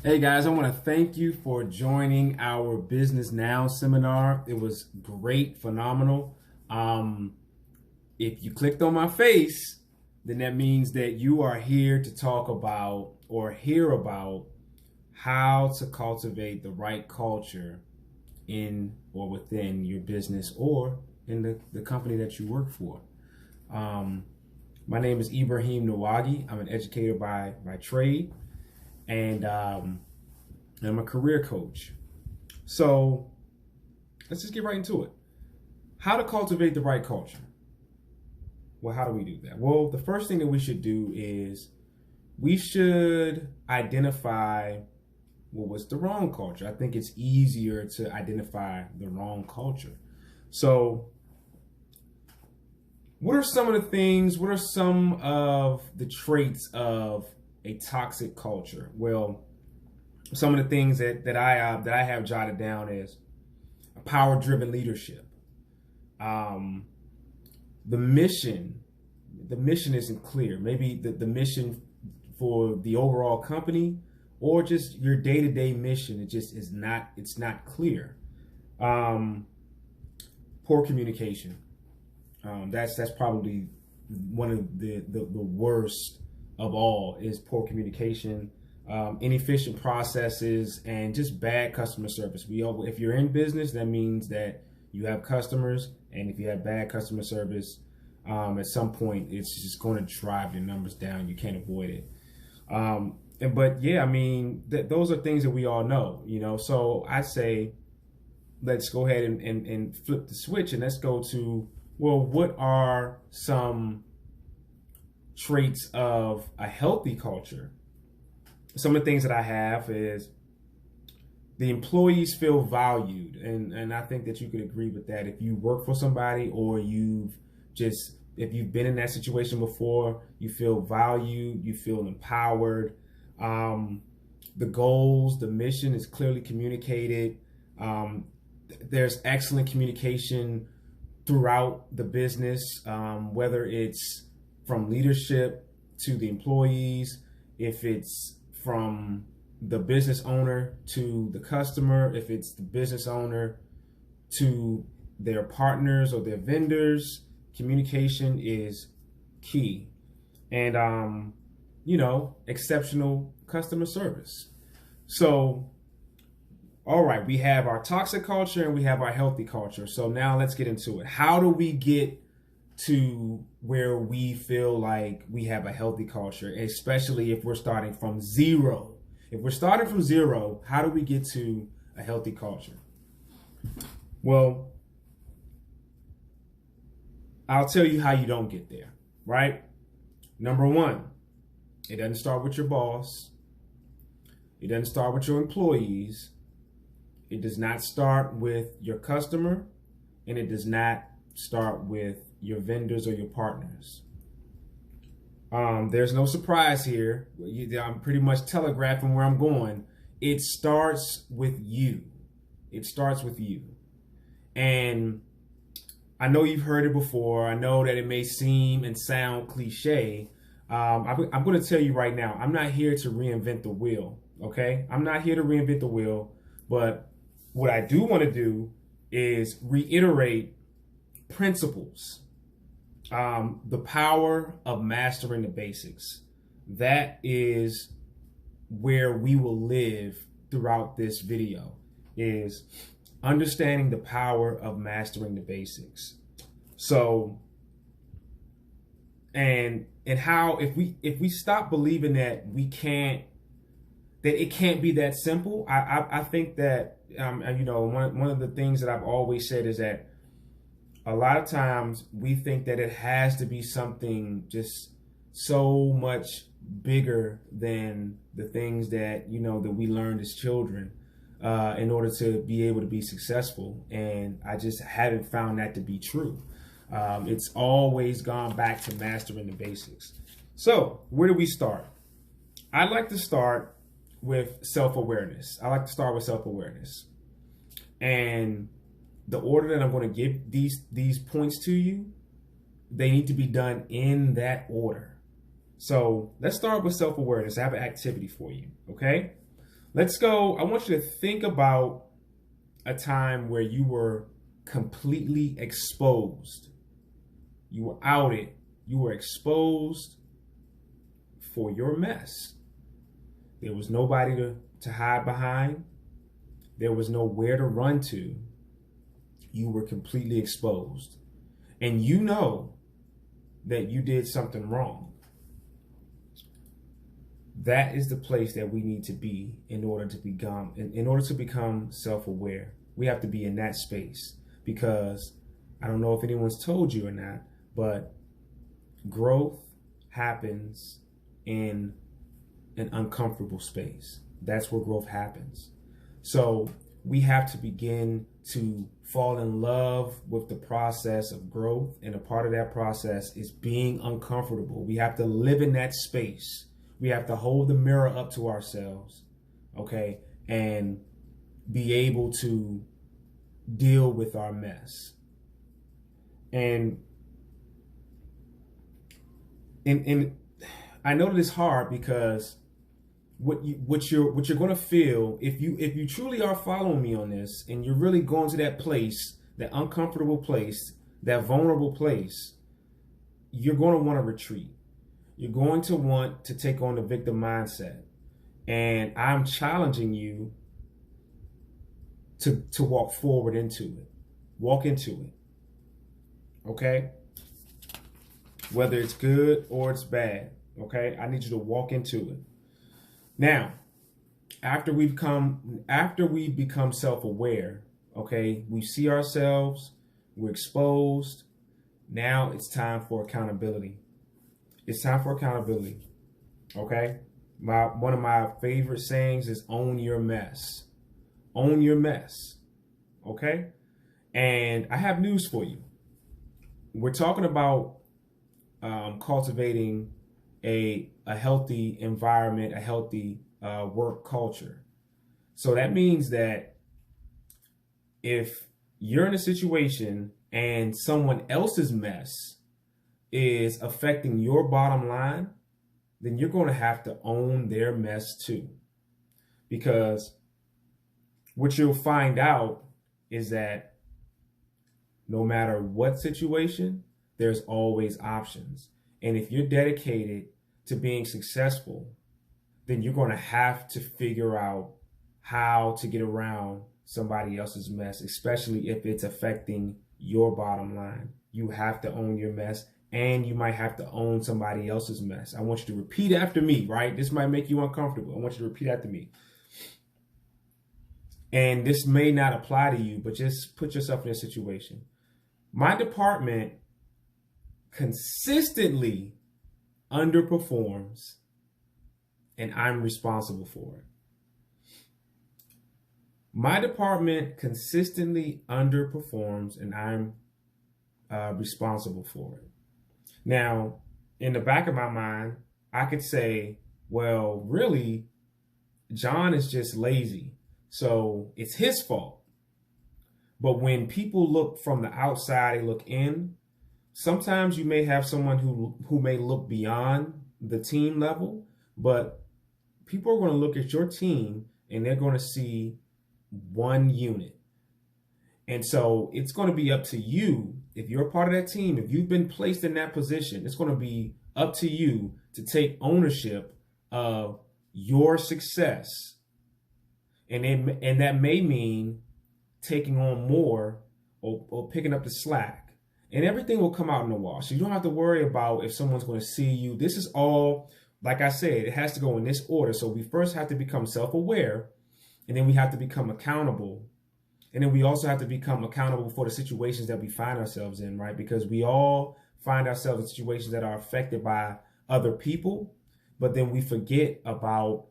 Hey guys, I want to thank you for joining our Business Now seminar. It was great, phenomenal. If you clicked on my face, then that means that you are here to talk about or hear about how to cultivate the right culture in or within your business or in the company that you work for. Um, my name is Ibrahim Nwagui. I'm an educator by trade, and I'm a career coach. So let's just get right into it. How to cultivate the right culture? Well, how do we do that? Well, the first thing that we should do is we should identify what was the wrong culture. I think it's easier to identify the wrong culture. So what are some of the things, what are some of the traits of a toxic culture? Well, some of the things that I have jotted down is a power-driven leadership. The mission isn't clear. Maybe the mission for the overall company or just your day-to-day mission, it's not clear. Poor communication. That's probably one of the worst of all is poor communication, inefficient processes, and just bad customer service. If you're in business, that means that you have customers, and if you have bad customer service, at some point it's just going to drive your numbers down. You can't avoid it. But yeah, I mean, those are things that we all know, So I say, let's go ahead and flip the switch, and let's go to, well, what are some traits of a healthy culture? Some of the things that I have is the employees feel valued. And I think that you could agree with that. If you work for somebody or if you've been in that situation before, you feel valued, you feel empowered. The goals, the mission is clearly communicated. There's excellent communication throughout the business, whether it's from leadership to the employees, if it's from the business owner to the customer, if it's the business owner to their partners or their vendors. Communication is key. And, exceptional customer service. So, all right, we have our toxic culture and we have our healthy culture. So now let's get into it. How do we get to where we feel like we have a healthy culture, especially if we're starting from zero? If we're starting from zero, how do we get to a healthy culture? Well, I'll tell you how you don't get there, right? Number one, it doesn't start with your boss. It doesn't start with your employees. It does not start with your customer, and it does not start with your vendors or your partners. There's no surprise here. I'm pretty much telegraphing where I'm going. It starts with you. It starts with you. And I know you've heard it before. I know that it may seem and sound cliche. I'm going to tell you right now, I'm not here to reinvent the wheel, okay? I'm not here to reinvent the wheel, but what I do want to do is reiterate principles. The power of mastering the basics. That is where we will live throughout this video, is understanding the power of mastering the basics. So, and how if we stop believing that it can't be that simple. I think that one of the things that I've always said is that a lot of times we think that it has to be something just so much bigger than the things that that we learned as children in order to be able to be successful. And I just haven't found that to be true. It's always gone back to mastering the basics. So where do we start? I'd like to start with self-awareness. And the order that I'm going to give these points to you, they need to be done in that order. So let's start with self-awareness. I have an activity for you, okay? Let's go. I want you to think about a time where you were completely exposed. You were outed. You were exposed for your mess. There was nobody to hide behind. There was nowhere to run to. You were completely exposed. And you know that you did something wrong. That is the place that we need to be in order to become self-aware. We have to be in that space, because I don't know if anyone's told you or not, but growth happens in an uncomfortable space. That's where growth happens. So we have to begin to fall in love with the process of growth. And a part of that process is being uncomfortable. We have to live in that space. We have to hold the mirror up to ourselves, okay, and be able to deal with our mess. And I know that it's hard, because what you're going to feel if you truly are following me on this, and you're really going to that place, that uncomfortable place, that vulnerable place, you're going to want to retreat. You're going to want to take on the victim mindset. And I'm challenging you to walk forward into it. Walk into it. Okay? Whether it's good or it's bad. Okay? I need you to walk into it. Now, after we become self-aware, okay, we see ourselves, we're exposed. Now it's time for accountability. It's time for accountability. Okay? One of my favorite sayings is own your mess. Own your mess. Okay? And I have news for you. We're talking about cultivating a healthy environment, a healthy work culture. So that means that if you're in a situation and someone else's mess is affecting your bottom line, then you're going to have to own their mess too. Because what you'll find out is that no matter what situation, there's always options. And if you're dedicated to being successful, then you're going to have to figure out how to get around somebody else's mess, especially if it's affecting your bottom line. You have to own your mess, and you might have to own somebody else's mess. I want you to repeat after me, right? This might make you uncomfortable. I want you to repeat after me. And this may not apply to you, but just put yourself in a situation. My department consistently underperforms, and I'm responsible for it. My department consistently underperforms, and I'm responsible for it. Now, in the back of my mind, I could say, well, really, John is just lazy, so it's his fault. But when people look from the outside, they look in, sometimes you may have someone who may look beyond the team level, but people are going to look at your team and they're going to see one unit. And so it's going to be up to you, if you're a part of that team, if you've been placed in that position, it's going to be up to you to take ownership of your success. And that may mean taking on more or picking up the slack. And everything will come out in the wash. So you don't have to worry about if someone's going to see you. This is all, like I said, it has to go in this order. So we first have to become self-aware, and then we have to become accountable. And then we also have to become accountable for the situations that we find ourselves in, right? Because we all find ourselves in situations that are affected by other people, but then we forget about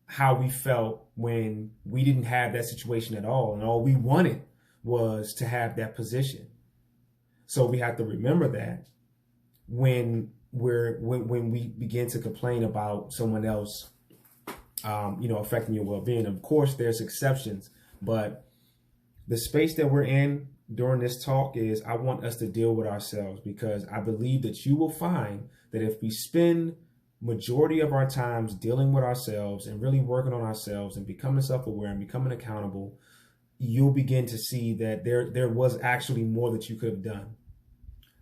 how we felt when we didn't have that situation at all. And all we wanted was to have that position. So we have to remember that when we begin to complain about someone else, affecting your well-being. Of course, there's exceptions, but the space that we're in during this talk is I want us to deal with ourselves, because I believe that you will find that if we spend majority of our times dealing with ourselves and really working on ourselves and becoming self-aware and becoming accountable, you'll begin to see that there was actually more that you could have done.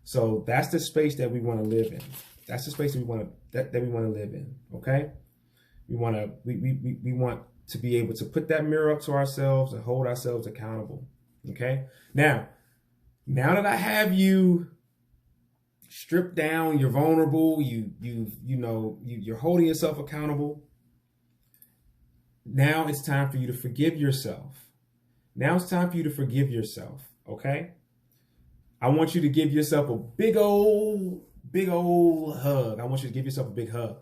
So that's the space that we want to live in. That's the space that we want to live in. Okay. We want to be able to put that mirror up to ourselves and hold ourselves accountable. Okay. Now that I have you stripped down, you're vulnerable, you're holding yourself accountable. Now it's time for you to forgive yourself. Now it's time for you to forgive yourself. Okay. I want you to give yourself a big old hug. I want you to give yourself a big hug,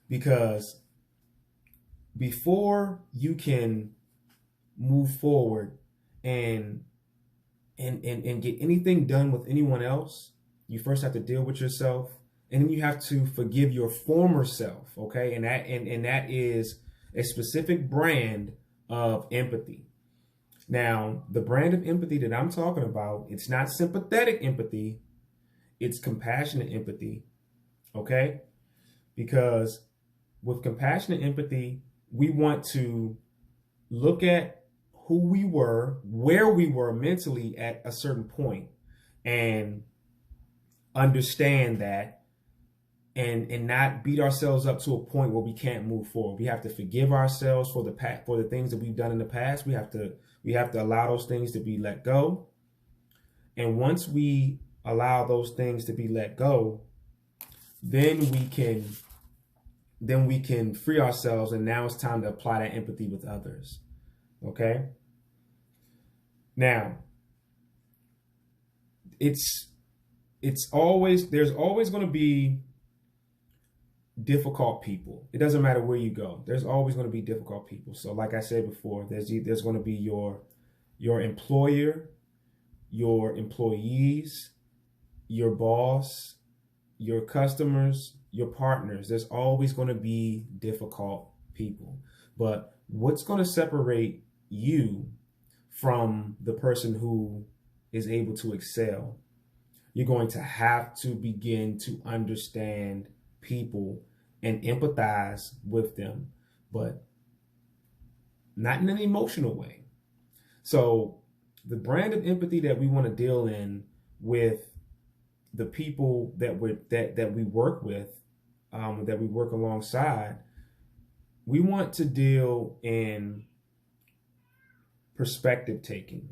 because before you can move forward and get anything done with anyone else, you first have to deal with yourself, and then you have to forgive your former self. Okay. And that is a specific brand of empathy. Now, the brand of empathy that I'm talking about, it's not sympathetic empathy, it's compassionate empathy. Okay. Because with compassionate empathy, we want to look at who we were, where we were mentally at a certain point, and understand that, and not beat ourselves up to a point where we can't move forward. We have to forgive ourselves for the things that we've done in the past. We have to allow those things to be let go. And once we allow those things to be let go, then we can free ourselves, and now it's time to apply that empathy with others. Okay? Now, there's always going to be difficult people. It doesn't matter where you go. There's always going to be difficult people. So like I said before, there's going to be your employer, your employees, your boss, your customers, your partners. There's always going to be difficult people. But what's going to separate you from the person who is able to excel? You're going to have to begin to understand people and empathize with them, but not in an emotional way. So the brand of empathy that we want to deal in with the people that we work with, that we work alongside, we want to deal in perspective taking.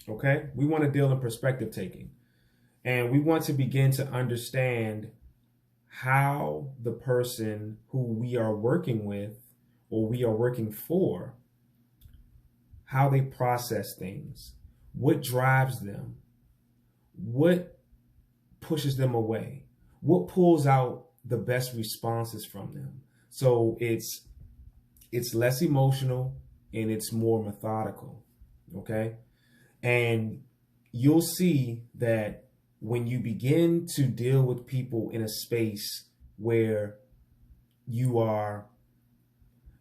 Okay? We want to deal in perspective taking. And we want to begin to understand how the person who we are working with or we are working for, how they process things, what drives them, what pushes them away, what pulls out the best responses from them. So it's less emotional and it's more methodical. Okay? And you'll see that when you begin to deal with people in a space where you're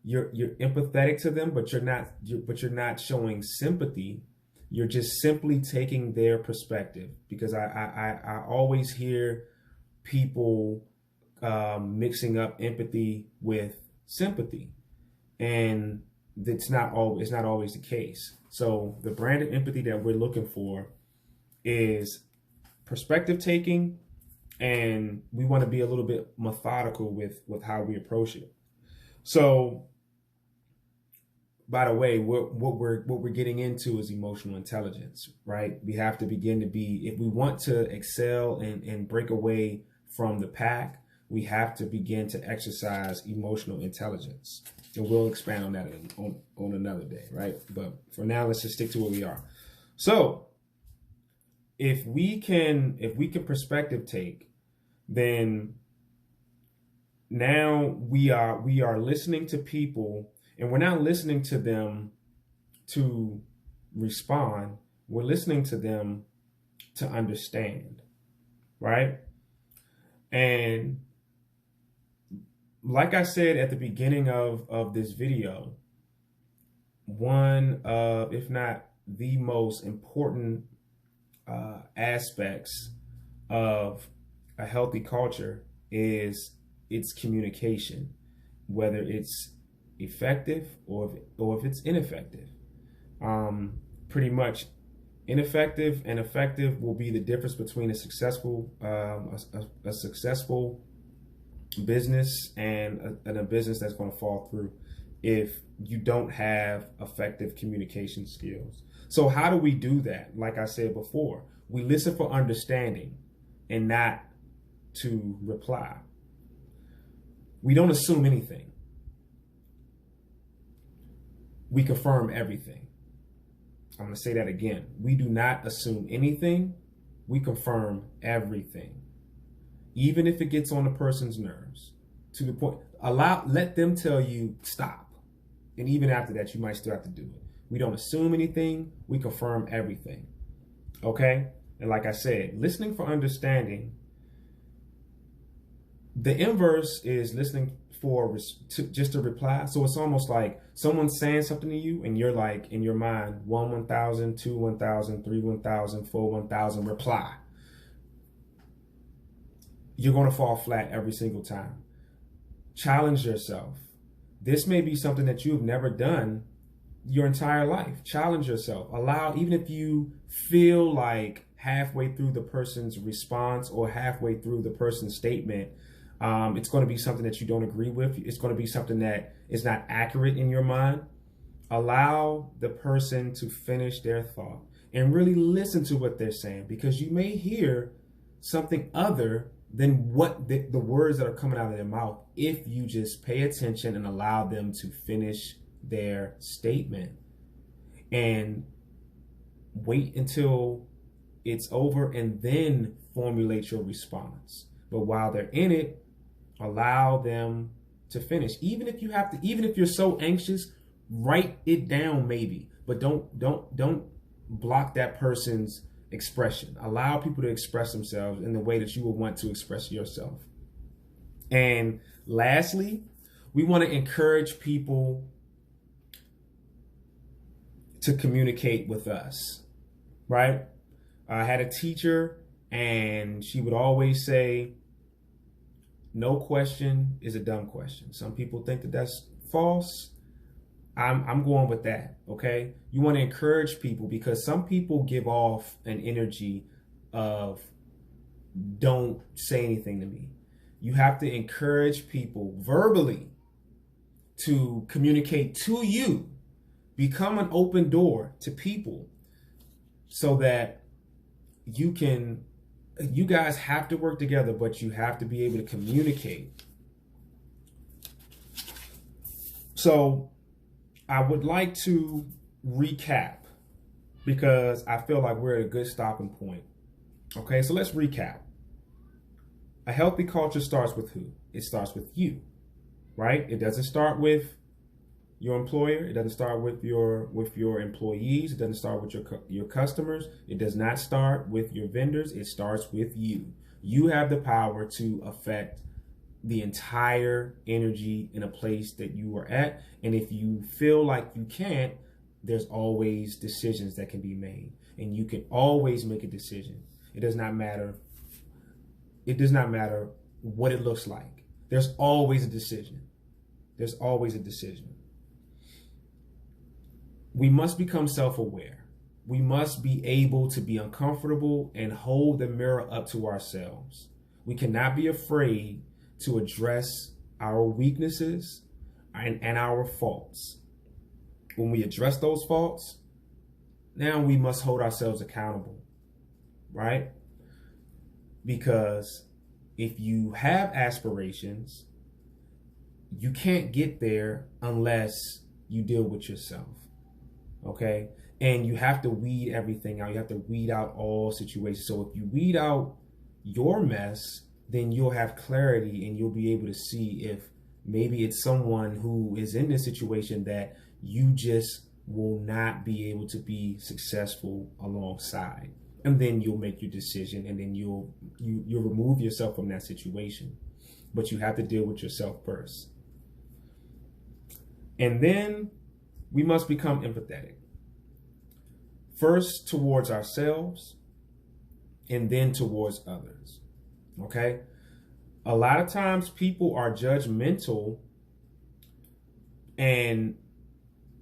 empathetic to them, but you're not showing sympathy, you're just simply taking their perspective. Because I always hear people mixing up empathy with sympathy, and it's not always the case. So the brand of empathy that we're looking for is perspective taking, and we want to be a little bit methodical with how we approach it. So, by the way, what we're getting into is emotional intelligence, right? We have to begin to be, if we want to excel and break away from the pack, we have to begin to exercise emotional intelligence. And we'll expand on that on another day, right? But for now, let's just stick to where we are. So if we can perspective take, then now we are listening to people, and we're not listening to them to respond. We're listening to them to understand, right? And like I said at the beginning of this video, one of, if not the most important aspects of a healthy culture is it's communication, whether it's effective or if it's ineffective. Pretty much ineffective and effective will be the difference between a successful business and a business that's going to fall through if you don't have effective communication skills. So how do we do that? Like I said before, we listen for understanding and not to reply. We don't assume anything. We confirm everything. I'm going to say that again. We do not assume anything. We confirm everything. Even if it gets on the person's nerves, to the point, let them tell you stop. And even after that, you might still have to do it. We don't assume anything. We confirm everything. Okay? And like I said, listening for understanding. The inverse is listening for just a reply. So it's almost like someone's saying something to you and you're like, in your mind, 1, 1,000, 2, 1,000, 3, 1,000, 4, 1,000, reply. You're going to fall flat every single time. Challenge yourself. This may be something that you've never done your entire life. Challenge yourself. Allow, even if you feel like halfway through the person's response or halfway through the person's statement, it's going to be something that you don't agree with. It's going to be something that is not accurate in your mind. Allow the person to finish their thought and really listen to what they're saying, because you may hear something other than what the words that are coming out of their mouth if you just pay attention and allow them to finish their statement and wait until it's over and then formulate your response. But while they're in it, allow them to finish. Even if you're so anxious, write it down maybe, but don't block that person's expression. Allow people to express themselves in the way that you would want to express yourself. And lastly, we want to encourage people to communicate with us, right? I had a teacher and she would always say, no question is a dumb question. Some people think that that's false. I'm going with that, okay? You want to encourage people, because some people give off an energy of don't say anything to me. You have to encourage people verbally to communicate to you. Become an open door to people so that you guys have to work together, but you have to be able to communicate. So I would like to recap, because I feel like we're at a good stopping point. Okay, so let's recap. A healthy culture starts with who? It starts with you, right? It doesn't start with your employer. It doesn't start with your employees. It doesn't start with your customers. It does not start with your vendors. It starts with you. You have the power to affect the entire energy in a place that you are at. And if you feel like you can't, there's always decisions that can be made, and you can always make a decision. It does not matter. It does not matter what it looks like. There's always a decision. There's always a decision. We must become self-aware. We must be able to be uncomfortable and hold the mirror up to ourselves. We cannot be afraid to address our weaknesses and our faults. When we address those faults, now we must hold ourselves accountable, right? Because if you have aspirations, you can't get there unless you deal with yourself, okay? And you have to weed everything out. You have to weed out all situations. So if you weed out your mess, then you'll have clarity and you'll be able to see if maybe it's someone who is in this situation that you just will not be able to be successful alongside. And then you'll make your decision, and then you'll remove yourself from that situation. But you have to deal with yourself first. And then we must become empathetic. First towards ourselves, and then towards others. Okay? A lot of times people are judgmental, and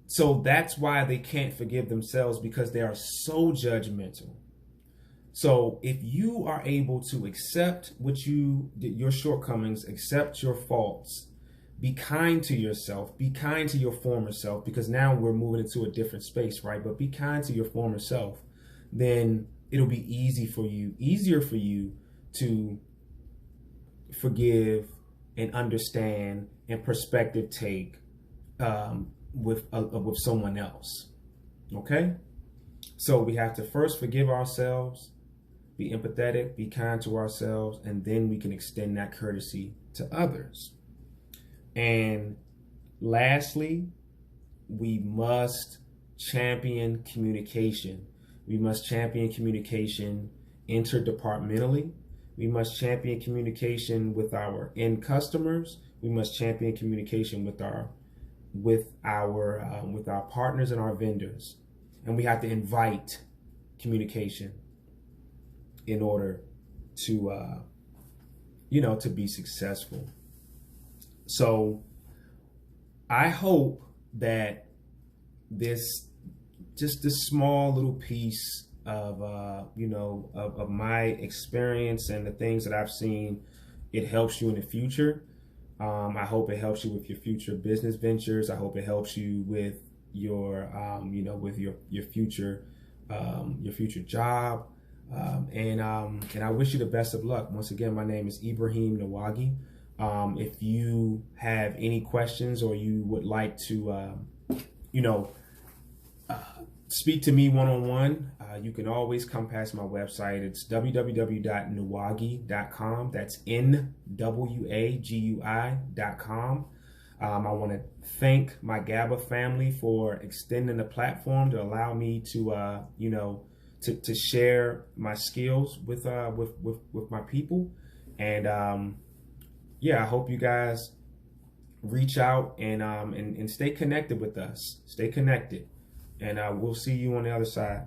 so that's why they can't forgive themselves, because they are so judgmental. So if you are able to accept your shortcomings, accept your faults, be kind to yourself, be kind to your former self, because now we're moving into a different space, right? But be kind to your former self, then it'll be easier for you to forgive and understand and perspective take with someone else. Okay? So we have to first forgive ourselves, be empathetic, be kind to ourselves, and then we can extend that courtesy to others. And lastly, we must champion communication. We must champion communication interdepartmentally. We must champion communication with our end customers. We must champion communication with our partners and our vendors. And we have to invite communication in order to to be successful. So I hope that this small little piece of of my experience and the things that I've seen, it helps you in the future. I hope it helps you with your future business ventures. I hope it helps you with your with your future job. And I wish you the best of luck. Once again, my name is Ibrahim Nwagui. If you have any questions, or you would like to, speak to me one-on-one, you can always come past my website. It's www.nwagui.com. That's NWAGUI.com. I want to thank my GABA family for extending the platform to allow me to, to share my skills with my people. And I hope you guys reach out and stay connected with us. Stay connected, and we'll see you on the other side.